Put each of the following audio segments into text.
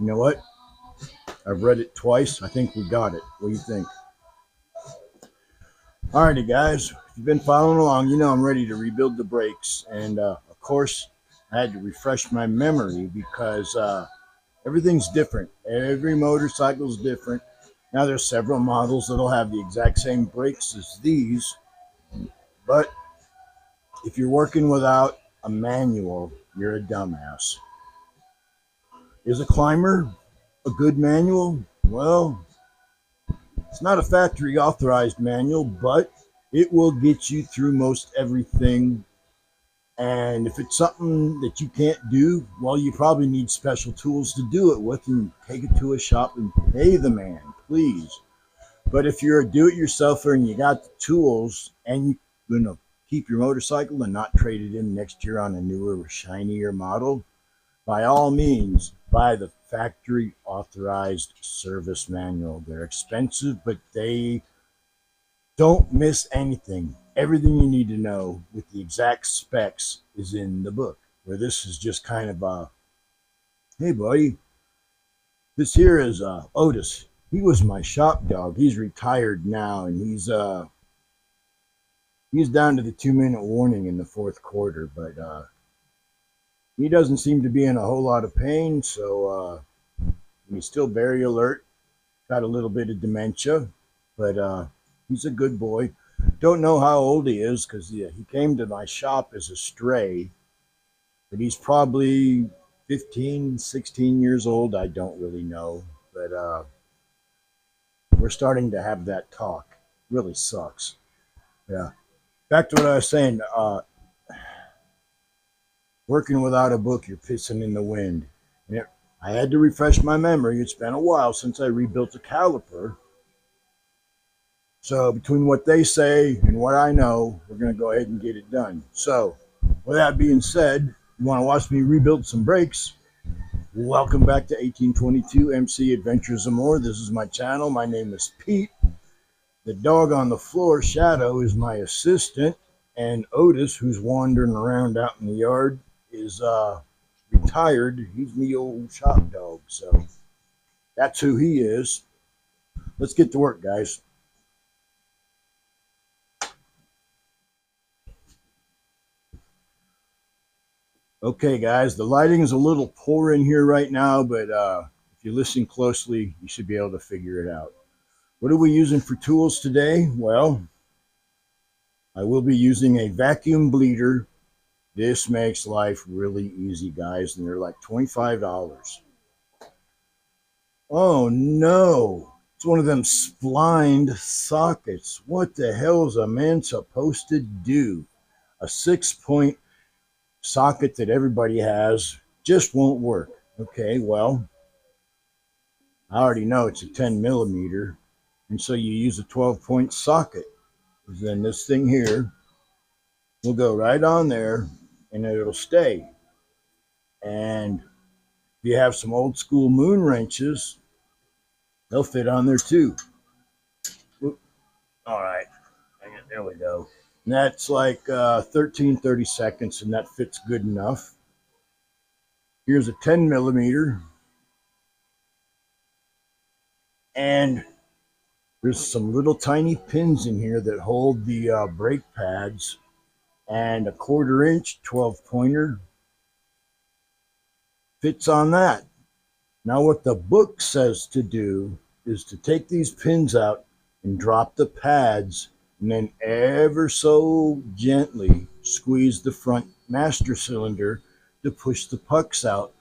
You know what? I've read it twice. I think we got it. What do you think? Alrighty, guys. If you've been following along, you know I'm ready to rebuild the brakes. And of course, I had to refresh my memory because everything's different. Every motorcycle is different. Now, there's several models that'll have the exact same brakes as these, but if you're working without a manual, you're a dumbass. Is a climber a good manual? Well, it's not a factory authorized manual, but it will get you through most everything. And if it's something that you can't do, well, you probably need special tools to do it with and take it to a shop and pay the man, please. But if you're a do-it-yourselfer and you got the tools and you're going to keep your motorcycle and not trade it in next year on a newer, shinier model, by all means, buy the factory authorized service manual. They're expensive, but they don't miss anything. Everything you need to know with the exact specs is in the book. Where this is just kind of hey buddy, this here is Otis. He was my shop dog. He's retired now, and he's down to the 2 minute warning in the fourth quarter. But he doesn't seem to be in a whole lot of pain, so he's still very alert. Got a little bit of dementia, but he's a good boy. Don't know how old he is because he came to my shop as a stray, but he's probably 15, 16 years old. I don't really know, but we're starting to have that talk. Really sucks. Yeah. Back to what I was saying. Working without a book, you're pissing in the wind. And I had to refresh my memory. It's been a while since I rebuilt a caliper. So between what they say and what I know, we're going to go ahead and get it done. So with that being said, you want to watch me rebuild some brakes? Welcome back to 1822 MC Adventures and More. This is my channel. My name is Pete. The dog on the floor, Shadow, is my assistant. And Otis, who's wandering around out in the yard, is retired. He's me old shop dog. So that's who he is. Let's get to work, guys. Okay, guys, the lighting is a little poor in here right now, but if you listen closely, you should be able to figure it out. What are we using for tools today? Well, I will be using a vacuum bleeder. This makes life really easy, guys, and they're like $25. Oh no, it's one of them splined sockets. What the hell is a man supposed to do? A 6-point socket that everybody has just won't work. Okay, well, I already know it's a 10 millimeter, and so you use a 12-point socket. Then this thing here will go right on there, and it'll stay. And if you have some old school moon wrenches, they'll fit on there too. Oop. All right, there we go. And that's like 13/32, and that fits good enough. Here's a 10 millimeter, and there's some little tiny pins in here that hold the brake pads, and a 1/4 inch 12-pointer fits on that. Now what the book says to do is to take these pins out and drop the pads, and then ever so gently squeeze the front master cylinder to push the pucks out.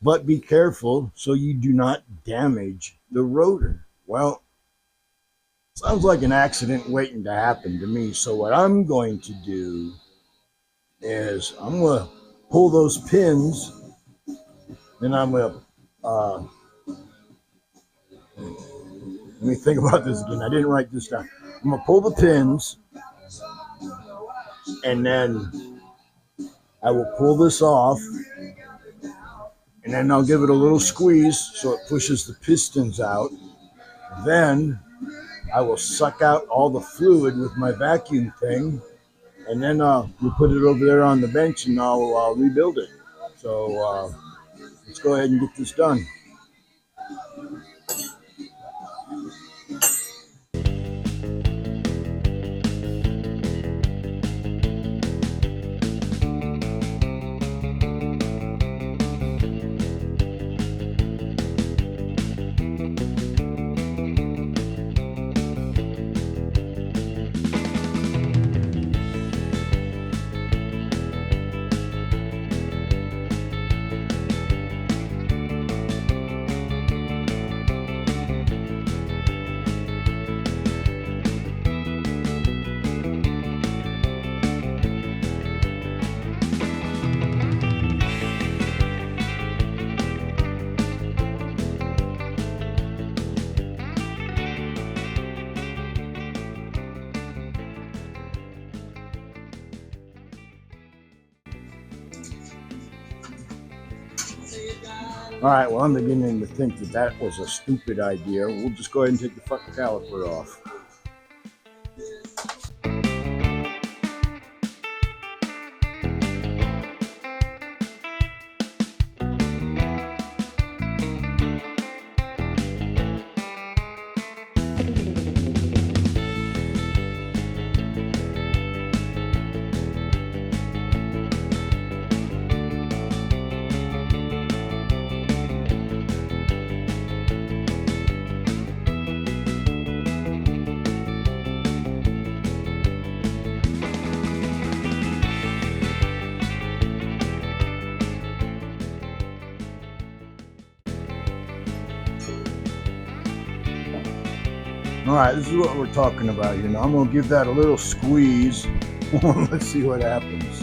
But be careful so you do not damage the rotor. Well, sounds like an accident waiting to happen to me. So what I'm going to do is I'm going to pull those pins, and I'm going to let me think about this again. I didn't write this down. I'm going to pull the pins, and then I will pull this off, and then I'll give it a little squeeze so it pushes the pistons out. Then I will suck out all the fluid with my vacuum thing, and then we'll put it over there on the bench, and I'll rebuild it. So let's go ahead and get this done. All right, well, I'm beginning to think that that was a stupid idea. We'll just go ahead and take the fucking caliper off. All right, this is what we're talking about here. Now I'm gonna give that a little squeeze. Let's see what happens.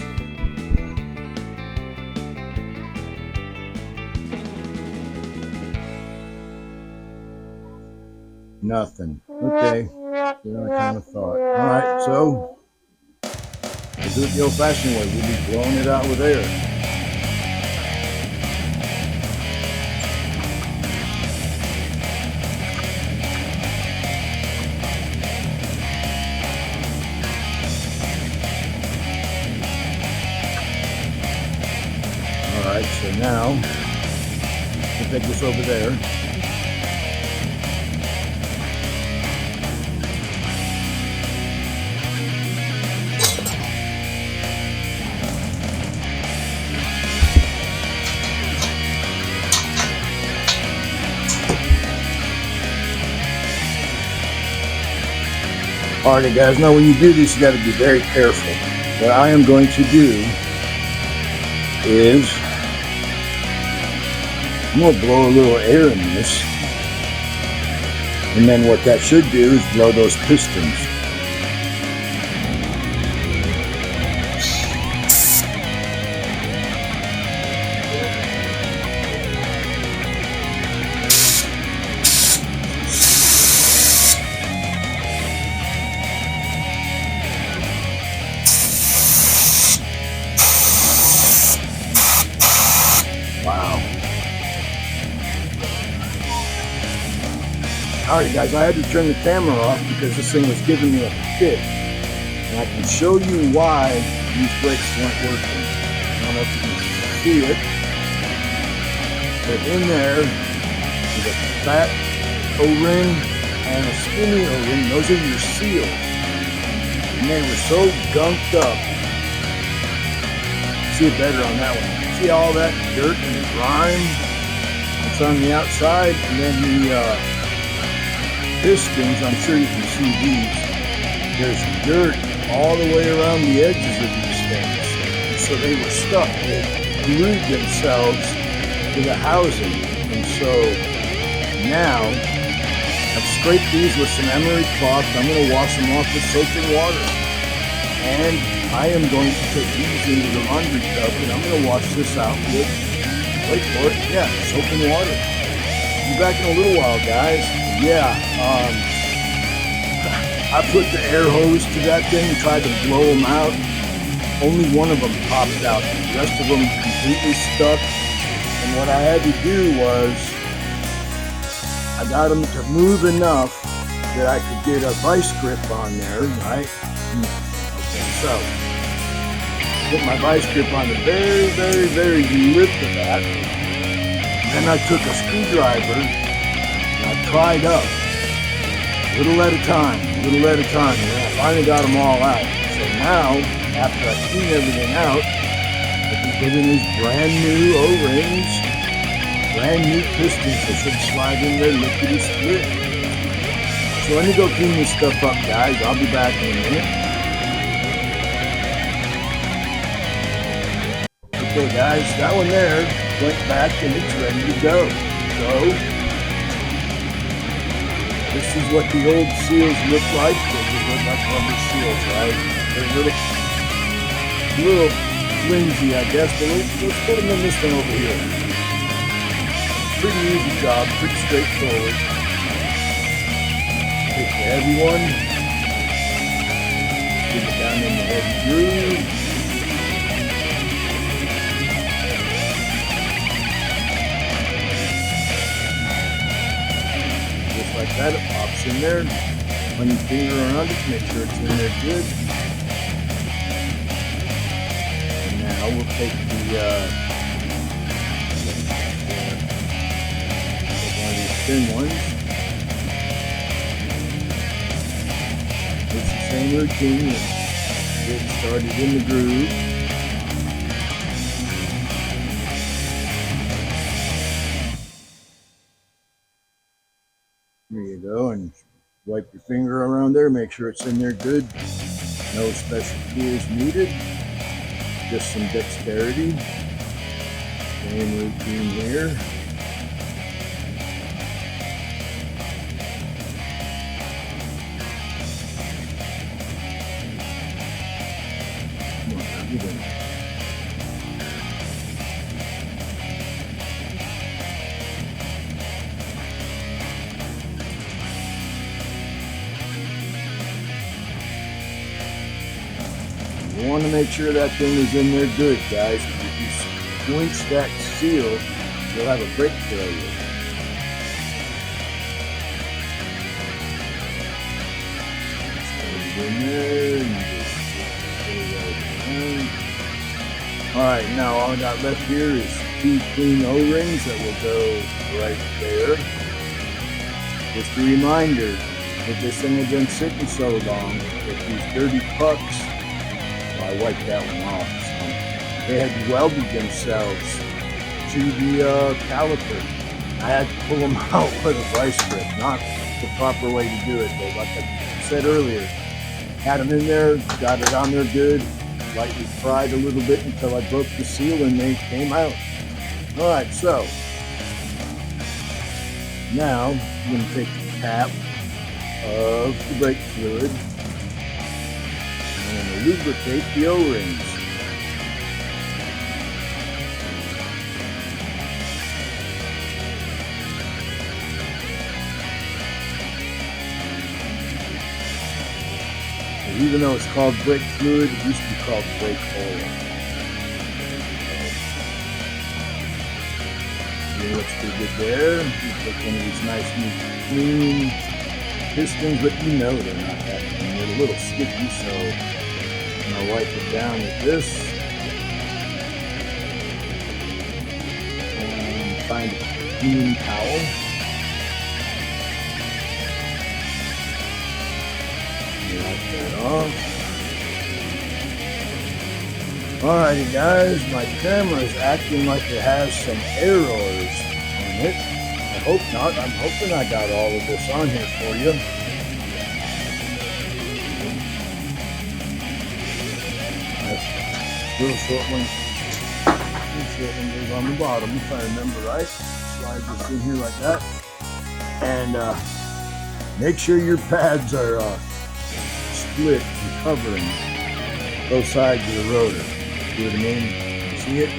Nothing. Okay. That's what I kind of thought. All right, so we'll do it the old-fashioned way. We'll be blowing it out with air. All right, so now we'll take this over there. Alright guys, now when you do this you got to be very careful. What I am going to do is I'm going to blow a little air in this, and then what that should do is blow those pistons. Wow. Alright guys, I had to turn the camera off because this thing was giving me a fit. And I can show you why these brakes weren't working. I don't know if you can see it. But in there is a fat O-ring and a skinny O-ring. Those are your seals. And they were so gunked up. See it better on that one. See all that dirt and grime that's on the outside, and then the pistons, I'm sure you can see these, there's dirt all the way around the edges of these things, and so they were stuck. They glued themselves to the housing, and so now I've scraped these with some emery cloth. I'm going to wash them off with soap and water, and I am going to take these into the laundry tub, and I'm going to wash this out with, wait for it, yeah, soap and water. Be back in a little while, guys. Yeah, I put the air hose to that thing and tried to blow them out. Only one of them popped out. The rest of them completely stuck. And what I had to do was, I got them to move enough that I could get a vice grip on there, right? Okay, so put my vice grip on the very, very, very lip of that. Then I took a screwdriver and I pried up, little at a time, and then I finally got them all out. So now, after I clean everything out, I can put in these brand new O-rings, brand new pistons that should slide in there lickety split. So let me go clean this stuff up, guys. I'll be back in a minute. Okay guys, that one there went back and it's ready to go. So, this is what the old seals look like. They just look like rubber seals, right? They're a little flimsy, I guess, but let's put them in this one over here. Pretty easy job, pretty straightforward. Take the heavy one, get it down in the heavy groove. that, it pops in there. Run your finger around it, make sure it's in there good. And now we'll take one of these thin ones. It's the same routine. Get started in the groove. There you go, and wipe your finger around there, make sure it's in there good. No special tools needed, just some dexterity. Same routine here. Come on, get in there. You want to make sure that thing is in there good, guys. If you squinch that seal, you'll have a brake failure. Just put it in there and just put it right down. Alright, now all I got left here is 2 clean O-rings that will go right there. Just a reminder that this thing has been sitting so long, that these dirty pucks, I wiped that one off. So they had welded themselves to the caliper. I had to pull them out with a vice grip, not the proper way to do it. But like I said earlier, had them in there, got it on there good, lightly fried a little bit until I broke the seal and they came out. All right, so now I'm going to take the cap of the brake fluid and lubricate the O-rings. Even though it's called brake fluid, it used to be called brake oil. It looks pretty good there. You take one of these nice new clean pistons, but you know they're not that clean. They're a little sticky, so I'm going to wipe it down with this. And find a clean towel. Wipe that off. Alrighty guys, my camera is acting like it has some errors on it. I hope not. I'm hoping I got all of this on here for you. Little short one. Little short one goes on the bottom, if I remember right. Slide this in here like that. And make sure your pads are split and covering both sides of the rotor. See what I mean? You see it?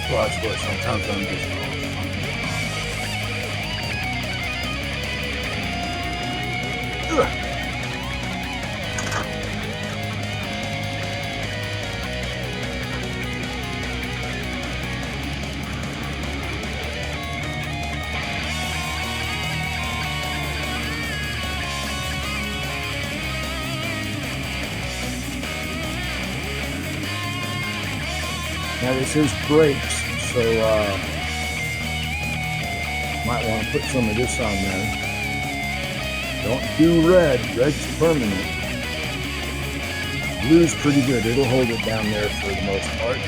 Well, that's what sometimes I'm just Now this is brakes, so might want to put some of this on there. Don't do red, red's permanent. Blue's pretty good, it'll hold it down there for the most part.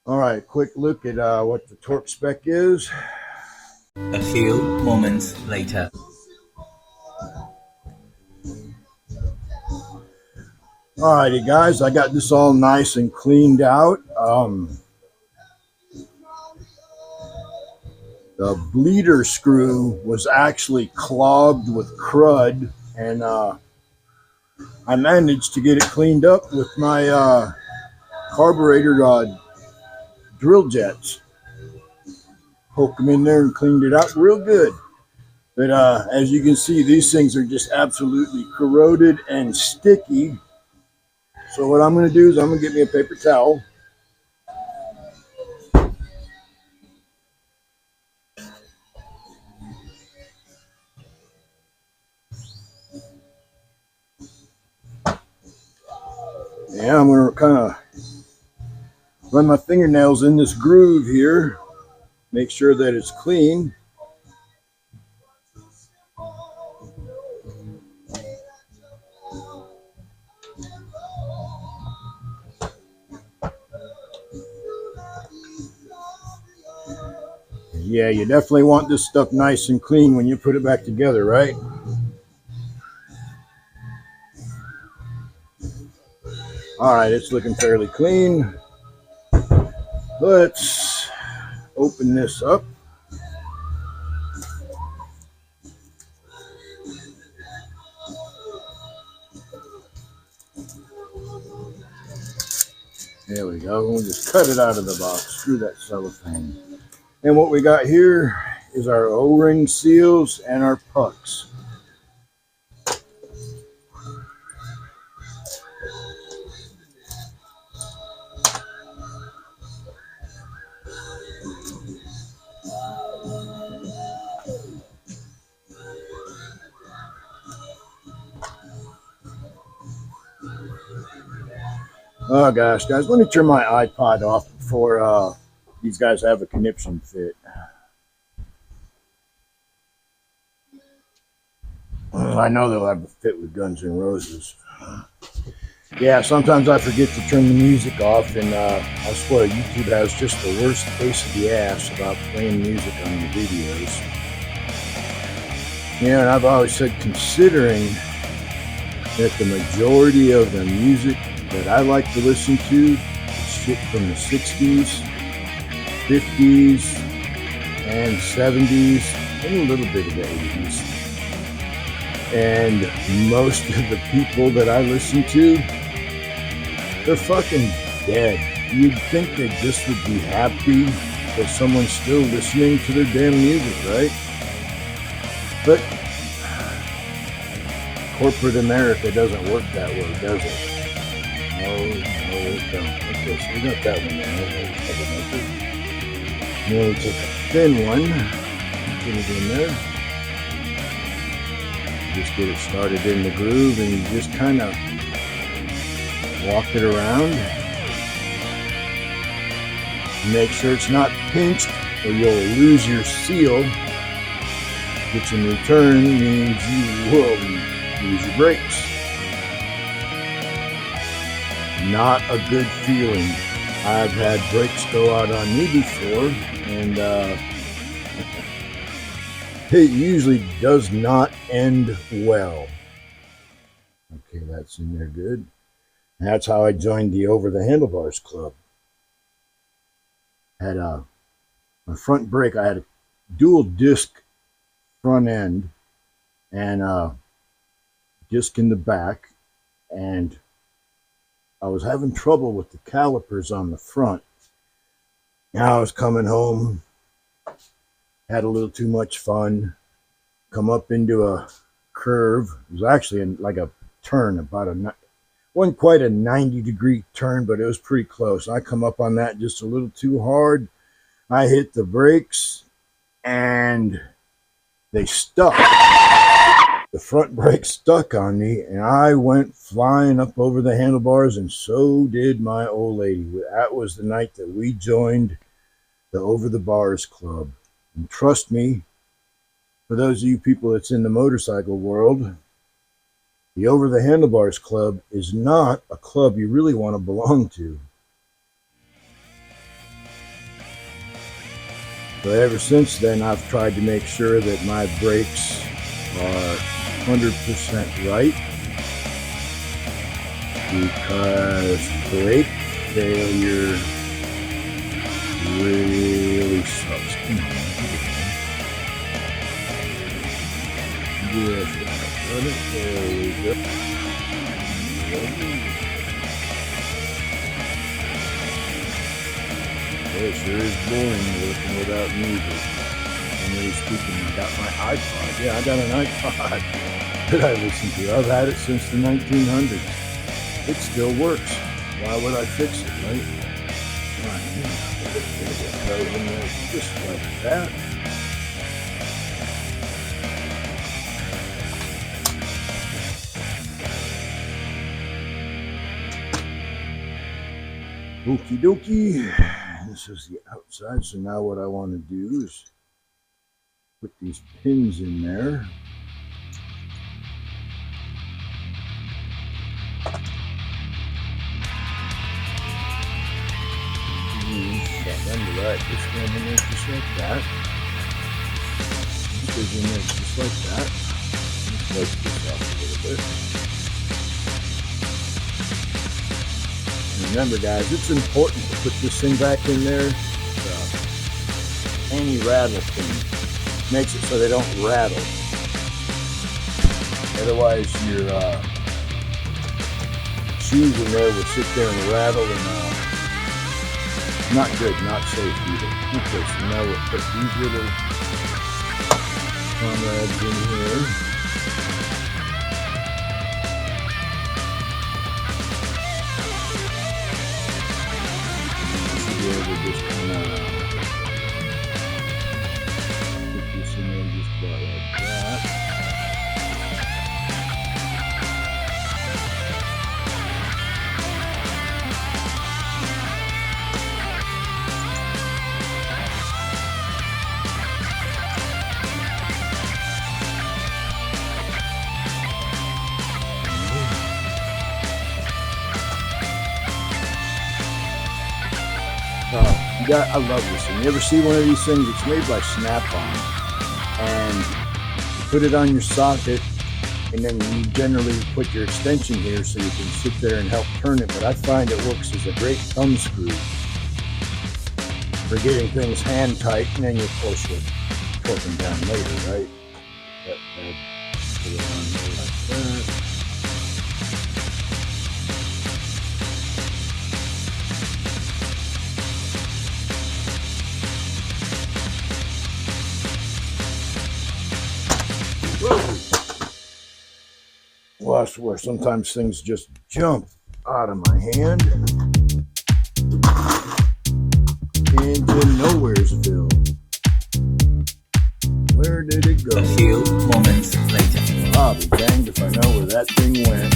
All right, quick look at what the torque spec is. A few moments later. Alrighty, guys, I got this all nice and cleaned out. The bleeder screw was actually clogged with crud, and I managed to get it cleaned up with my carburetor drill jets. Poke them in there and cleaned it out real good. But as you can see, these things are just absolutely corroded and sticky. So what I'm going to do is I'm going to get me a paper towel. Yeah, I'm going to kind of run my fingernails in this groove here. Make sure that it's clean. Yeah, you definitely want this stuff nice and clean when you put it back together, right? All right, it's looking fairly clean. Let's open this up. There we go. We'll just cut it out of the box. Screw that cellophane. And what we got here is our O-ring seals and our pucks. Oh gosh, guys, let me turn my iPod off before these guys have a conniption fit. I know they'll have a fit with Guns N' Roses. Yeah, sometimes I forget to turn the music off, and I swear YouTube has just the worst taste of the ass about playing music on your videos. Yeah, and I've always said, considering that the majority of the music that I like to listen to is shit from the 60s, 50s, and 70s, and a little bit of the 80s. And most of the people that I listen to, they're fucking dead. You'd think they just would be happy that someone's still listening to their damn music, right? But corporate America doesn't work that way, does it? No, it don't. Okay, so we got that one there. Now we take a thin one, put it in there. Just get it started in the groove, and you just kind of walk it around. Make sure it's not pinched, or you'll lose your seal, which in return means you will lose your brakes. Not a good feeling. I've had brakes go out on me before, and it usually does not end well. Okay, that's in there good. That's how I joined the Over the Handlebars Club. Had my front brake, I had a dual disc front end and a disc in the back, and I was having trouble with the calipers on the front. Now I was coming home, had a little too much fun, come up into a curve. It was actually like a turn, wasn't quite a 90-degree turn, but it was pretty close. I come up on that just a little too hard. I hit the brakes and they stuck. The front brake stuck on me, and I went flying up over the handlebars, and so did my old lady. That was the night that we joined the Over the Bars Club. And trust me, for those of you people that's in the motorcycle world, the Over the Handlebars Club is not a club you really want to belong to. But ever since then, I've tried to make sure that my brakes are 100% right, because brake failure really sucks. Come on, yes, there we go. It sure is boring working without music. Generally speaking, I got my iPod. Yeah, I got an iPod that I listen to. I've had it since the 1900s. It still works. Why would I fix it, right? Just like that. Okie dokie. This is the outside. So now what I want to do is put these pins in there. Remember that. This one in there just like that. This goes in there just like that. Let's wipe this off a little bit. And remember, guys, it's important to put this thing back in there. Anti-rattle pin makes it so they don't rattle. Otherwise, your shoes in there will sit there and rattle, and not good, not safe either. Okay, so now we'll put these little comrades in here. You should be able to just kind of put this in there just about like that. I love this thing. You ever see one of these things? It's made by Snap-on, and you put it on your socket, and then you generally put your extension here so you can sit there and help turn it. But I find it works as a great thumb screw for getting things hand tight, and then you're close to torquing down later, right? Put it on there like that. Well, I swear, sometimes things just jump out of my hand into Nowheresville. Where did it go? A few moments later. Well, I'll be danged if I know where that thing went.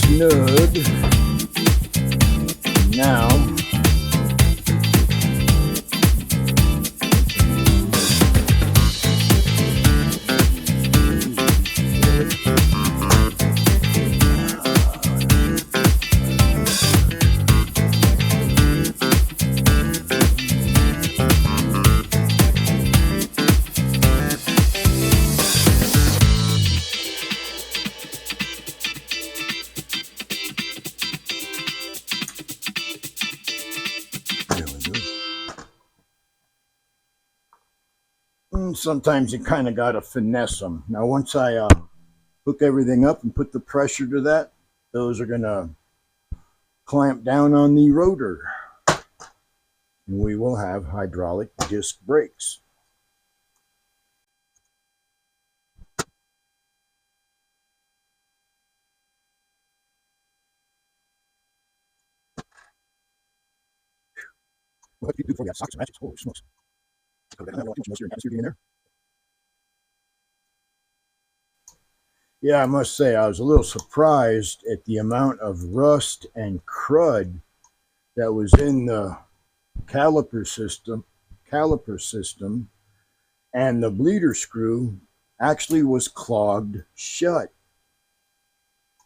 Snug. Now, sometimes you kind of got to finesse them. Now, once I hook everything up and put the pressure to that, those are going to clamp down on the rotor. And we will have hydraulic disc brakes. What do you do before you have socks and matches? Holy smokes. I don't know too much moisture and atmosphere in there. Yeah, I must say, I was a little surprised at the amount of rust and crud that was in the caliper system, and the bleeder screw actually was clogged shut.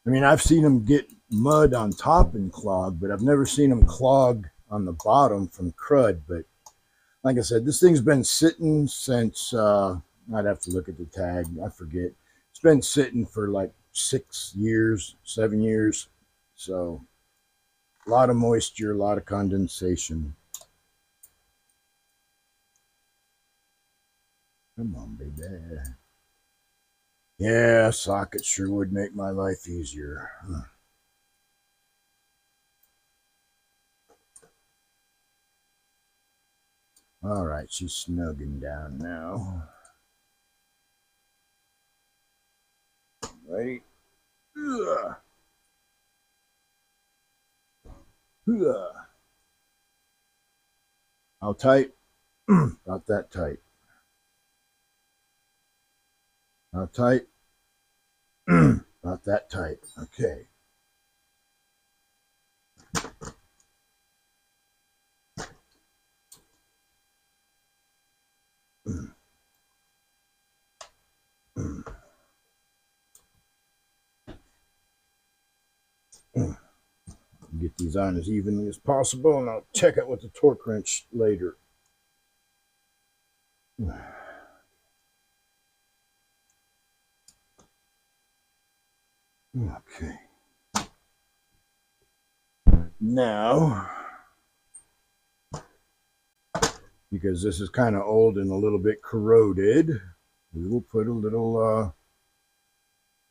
I mean, I've seen them get mud on top and clog, but I've never seen them clog on the bottom from crud. But like I said, this thing's been sitting since, I'd have to look at the tag. I forget. It's been sitting for like 6 years, 7 years. So a lot of moisture, a lot of condensation. Come on, baby. Yeah, socket sure would make my life easier. Huh. All right, she's snugging down now. Ready? Ugh. Ugh. How tight? About that tight. How tight? About that tight. Okay. Get these on as evenly as possible, and I'll check it with the torque wrench later. Okay. Now, because this is kind of old and a little bit corroded, we will put a little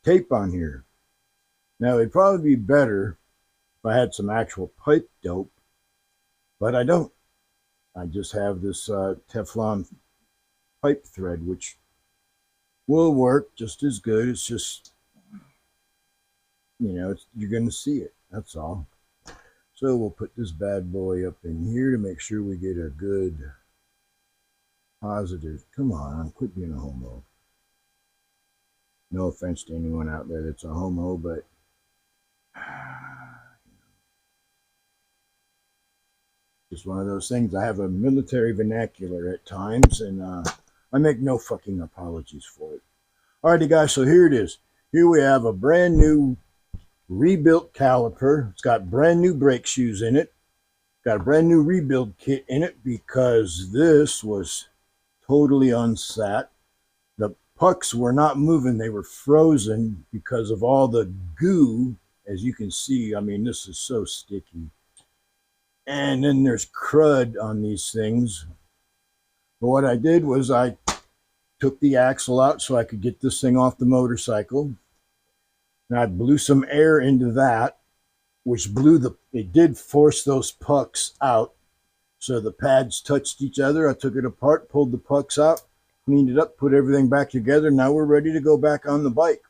tape on here. Now, it'd probably be better if I had some actual pipe dope, but I don't. I just have this Teflon pipe thread, which will work just as good. It's just, you're going to see it. That's all. So we'll put this bad boy up in here to make sure we get a good positive. Come on, quit being a homo. No offense to anyone out there that's a homo, but just one of those things. I have a military vernacular at times, and I make no fucking apologies for it. Alrighty, guys, so here it is. Here we have a brand new rebuilt caliper. It's got brand new brake shoes in it. Got a brand new rebuild kit in it because this was totally unsat. The pucks were not moving. They were frozen because of all the goo. As you can see, I mean, this is so sticky. And then there's crud on these things. But what I did was I took the axle out so I could get this thing off the motorcycle. And I blew some air into that, which it did force those pucks out. So the pads touched each other. I took it apart, pulled the pucks out, cleaned it up, put everything back together. Now we're ready to go back on the bike.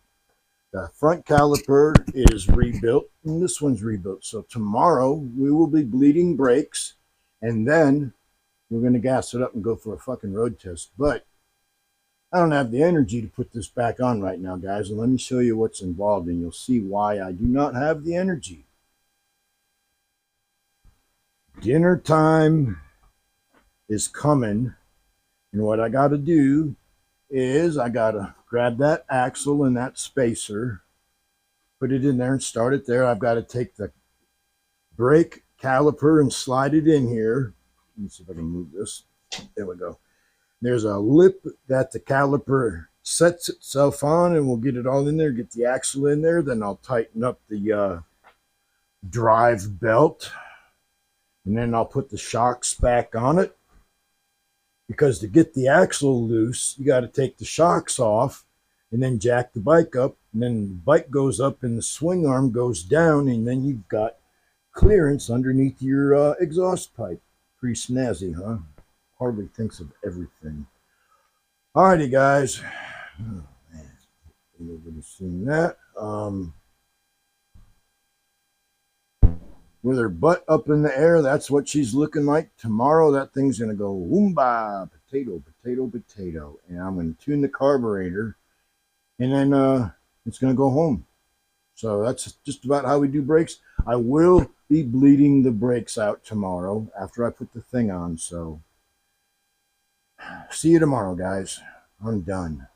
The front caliper is rebuilt, and this one's rebuilt. So tomorrow we will be bleeding brakes, and then we're going to gas it up and go for a fucking road test. But I don't have the energy to put this back on right now, guys. And let me show you what's involved, and you'll see why I do not have the energy. Dinner time is coming, and what I got to do is I got to grab that axle and that spacer, put it in there and start it there. I've got to take the brake caliper and slide it in here. Let me see if I can move this. There we go. There's a lip that the caliper sets itself on, and we'll get it all in there, get the axle in there. Then I'll tighten up the drive belt, and then I'll put the shocks back on it. Because to get the axle loose, you got to take the shocks off and then jack the bike up. And then the bike goes up and the swing arm goes down, and then you've got clearance underneath your exhaust pipe. Pretty snazzy, huh? Hardly thinks of everything. Alrighty, guys. Oh, man. Nobody's seen that. with her butt up in the air. That's what she's looking like. Tomorrow, that thing's going to go woomba, potato, potato, potato. And I'm going to tune the carburetor, and then it's going to go home. So that's just about how we do brakes. I will be bleeding the brakes out tomorrow after I put the thing on. So see you tomorrow, guys. I'm done.